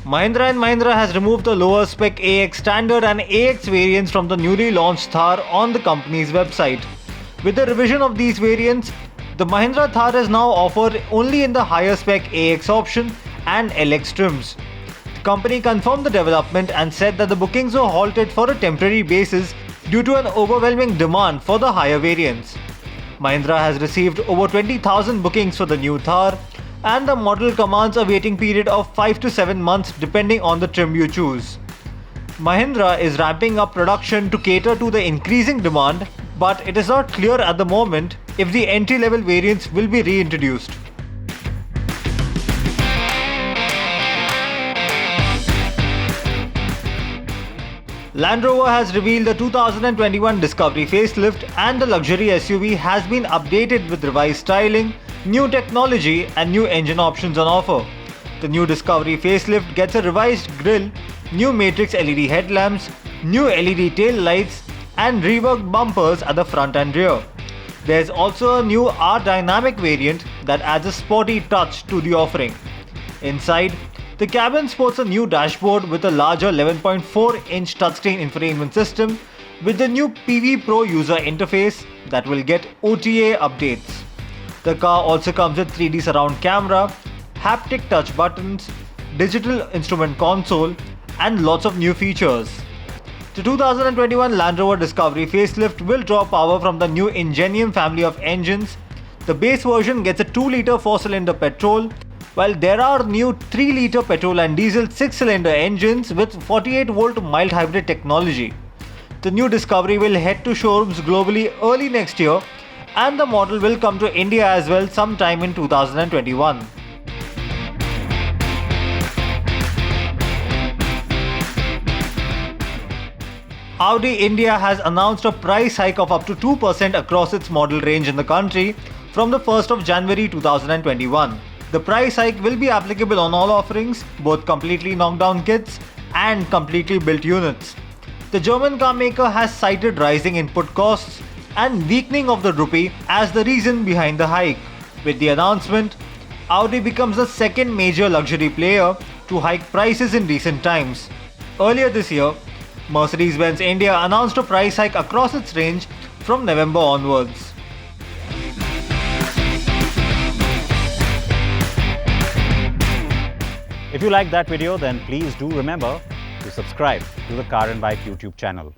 Mahindra & Mahindra has removed the lower spec AX standard and AX variants from the newly launched Thar on the company's website. With the revision of these variants, the Mahindra Thar is now offered only in the higher spec AX option and LX trims. The company confirmed the development and said that the bookings were halted for a temporary basis due to an overwhelming demand for the higher variants. Mahindra has received over 20,000 bookings for the new Thar, and the model commands a waiting period of 5 to 7 months depending on the trim you choose. Mahindra is ramping up production to cater to the increasing demand, but it is not clear at the moment if the entry-level variants will be reintroduced. Land Rover has revealed the 2021 Discovery facelift, and the luxury SUV has been updated with revised styling, new technology and new engine options on offer. The new Discovery facelift gets a revised grille, new matrix LED headlamps, new LED tail lights and reworked bumpers at the front and rear. There's also a new R-Dynamic variant that adds a sporty touch to the offering. Inside, the cabin sports a new dashboard with a larger 11.4-inch touchscreen infotainment system with the new PV Pro user interface that will get OTA updates. The car also comes with 3D surround camera, haptic touch buttons, digital instrument console and lots of new features. The 2021 Land Rover Discovery facelift will draw power from the new Ingenium family of engines. The base version gets a 2-litre 4-cylinder petrol, while there are new 3-litre petrol and diesel 6-cylinder engines with 48-volt mild hybrid technology. The new Discovery will head to showrooms globally early next year, and the model will come to India as well sometime in 2021. Audi India has announced a price hike of up to 2% across its model range in the country from the 1st of January 2021. The price hike will be applicable on all offerings, both completely knocked down kits and completely built units. The German car maker has cited rising input costs and weakening of the rupee as the reason behind the hike. With the announcement, Audi becomes the second major luxury player to hike prices in recent times. Earlier this year, Mercedes-Benz India announced a price hike across its range from November onwards. If you like that video, then please do remember to subscribe to the Car and Bike YouTube channel.